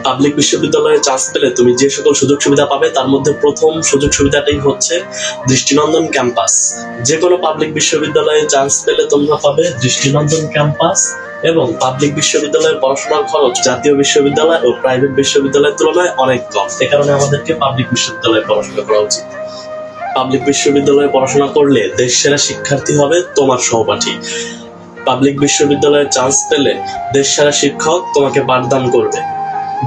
Public বিশ্ববিদ্যালয়ে chance পেলে তুমি যে সকল সুযোগ সুবিধা পাবে তার মধ্যে প্রথম সুযোগ সুবিধাটাই হচ্ছে দৃষ্টিনন্দন ক্যাম্পাস। যে কোনো পাবলিক বিশ্ববিদ্যালয়ে চান্স পেলে তোমরা পাবে দৃষ্টিনন্দন ক্যাম্পাস, এবং পাবলিক বিশ্ববিদ্যালয়ের পড়াশোনার খরচ জাতীয় বিশ্ববিদ্যালয় ও প্রাইভেট বিশ্ববিদ্যালয়ের তুলনায় অনেক কম। এ কারণে আমাদেরকে পাবলিক বিশ্ববিদ্যালয়ে পড়াশোনা করা উচিত। পাবলিক বিশ্ববিদ্যালয়ে পড়াশোনা করলে দেশ সেরা শিক্ষার্থী হবে তোমার সহপাঠী। পাবলিক বিশ্ববিদ্যালয়ে চান্স পেলে দেশ সেরা শিক্ষক তোমাকে পাঠদান করবে।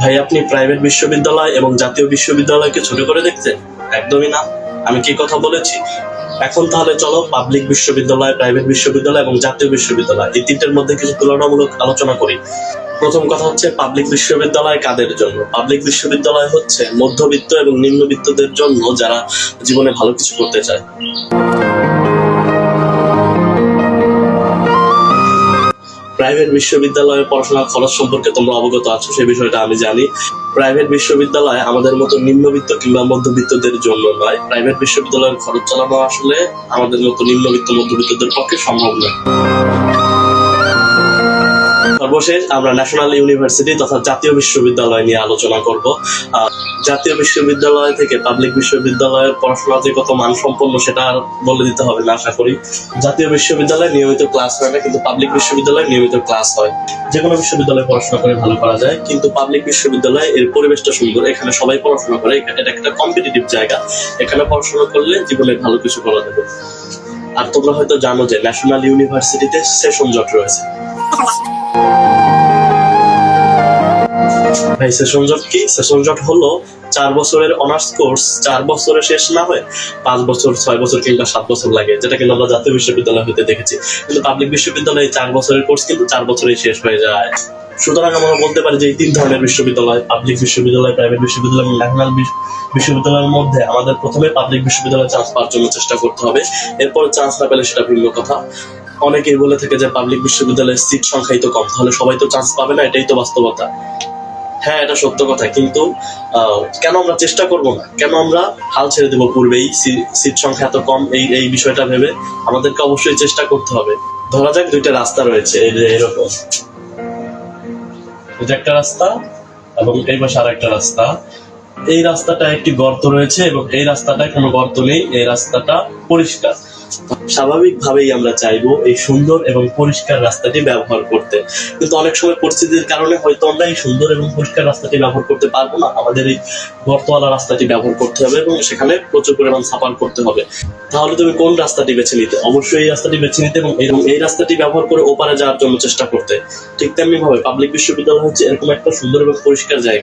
ভাই, আপনি প্রাইভেট বিশ্ববিদ্যালয় এবং জাতীয় বিশ্ববিদ্যালয়কে ছোট করে দেখছেন? একদমই না। আমি কি কথা বলেছি? এখন তাহলে চলো পাবলিক বিশ্ববিদ্যালয়, প্রাইভেট বিশ্ববিদ্যালয় এবং জাতীয় বিশ্ববিদ্যালয় এই তিনটের মধ্যে কিছু তুলনামূলক আলোচনা করি। প্রথম কথা হচ্ছে পাবলিক বিশ্ববিদ্যালয় কাদের জন্য? পাবলিক বিশ্ববিদ্যালয় হচ্ছে মধ্যবিত্ত এবং নিম্নবিত্তদের জন্য, যারা জীবনে ভালো কিছু করতে চায়। প্রাইভেট বিশ্ববিদ্যালয়ে পড়াশোনার খরচ সম্পর্কে তোমরা অবগত আছো, সেই বিষয়টা আমি জানি। প্রাইভেট বিশ্ববিদ্যালয় আমাদের মতো নিম্নবিত্ত কিংবা মধ্যবিত্তদের জন্য নয়। প্রাইভেট বিশ্ববিদ্যালয়ের খরচ চালানো আসলে আমাদের মতো নিম্নবিত্ত মধ্যবিত্তদের পক্ষে সম্ভব নয়। সর্বশেষ আমরা ন্যাশনাল ইউনিভার্সিটি তথা জাতীয় বিশ্ববিদ্যালয় নিয়ে আলোচনা করব। জাতীয় বিশ্ববিদ্যালয় থেকে পাবলিক বিশ্ববিদ্যালয়ের পড়াশোনা যে কত মানসম্পন্ন সেটা আর বলে দিতে হবে না আশা করি। জাতীয় বিশ্ববিদ্যালয়ে নিয়মিত ক্লাস হয় না, কিন্তু পাবলিক বিশ্ববিদ্যালয়ে নিয়মিত ক্লাস হয়। যে কোনো বিশ্ববিদ্যালয়ে পড়াশোনা করে ভালো করা যায়, কিন্তু পাবলিক বিশ্ববিদ্যালয়ে এর পরিবেশটা সুন্দর। এখানে সবাই পড়াশোনা করে, এটা একটা কম্পিটিটিভ জায়গা। এখানে পড়াশোনা করলে জীবনে ভালো কিছু করা যাবে। আর তোমরা হয়তো জানো যে ন্যাশনাল ইউনিভার্সিটিতে সেশন জট রয়েছে। ভাই, সেশন জট কি? সেশন জট হলো 4 বছরের অনার্স কোর্স 4 বছরে শেষ না হয়ে 5 বছর, 6 বছর কিংবা 7 বছর লাগে, যেটা কিন্তু আমরা জাতীয় বিশ্ববিদ্যালয় হতে দেখেছি। কিন্তু পাবলিক বিশ্ববিদ্যালয়ে 4 বছরের কোর্স কিন্তু 4 বছরেই শেষ হয়ে যায়। সুতরাং আমরা বলতে পারি যে এই 3 ধরনের বিশ্ববিদ্যালয়, পাবলিক বিশ্ববিদ্যালয়, প্রাইভেট বিশ্ববিদ্যালয় এবং ন্যাশনাল বিশ্ববিদ্যালয়ের মধ্যে আমাদের প্রথমে পাবলিক বিশ্ববিদ্যালয়ে চান্স পাওয়ার জন্য চেষ্টা করতে হবে। এরপর চান্স না পেলে সেটা ভিন্ন কথা। অনেকেই বলে থাকে যে পাবলিক বিশ্ববিদ্যালয়ের সিট সংখ্যাই তো কম, তাহলে সবাই তো চান্স পাবে না, এটাই তো বাস্তবতা। হ্যাঁ, এটা সত্য কথা, কিন্তু কেন আমরা চেষ্টা করব না? কেন আমরা হাল ছেড়ে দেবো পূর্বেই সিট সংখ্যা এত কম এই বিষয়টা ভেবে? আমাদেরকে অবশ্যই চেষ্টা করতে হবে। ধরা যাক 2টা রাস্তা রয়েছে, এই যে এরকম, এটা একটা রাস্তা এবং এই পাশে আর একটা রাস্তা। এই রাস্তাটা একটি গর্ত রয়েছে এবং এই রাস্তাটায় কোনো গর্ত নেই, এই রাস্তাটা পরিষ্কার। স্বাভাবিকভাবেই আমরা চাইবো এই সুন্দর এবং পরিষ্কার রাস্তাটি ব্যবহার করতে, কিন্তু অনেক সময় পরিস্থিতির কারণে হয়তো আমরা এই সুন্দর এবং পরিষ্কার রাস্তাটি ব্যবহার করতে পারবো না। আমাদের এই গর্তওয়ালা রাস্তাটি ব্যবহার করতে হবে এবং সেখানে প্রচুর পরিমাণ সাফার করতে হবে। তাহলে তুমি কোন রাস্তাটি বেছে নিতে? অবশ্যই এই রাস্তাটি বেছে নিতে এবং এই রাস্তাটি ব্যবহার করে ওপারে যাওয়ার জন্য চেষ্টা করতে। ঠিক তেমনি ভাবে পাবলিক বিশ্ববিদ্যালয় হচ্ছে এরকম একটা সুন্দর এবং পরিষ্কার জায়গা।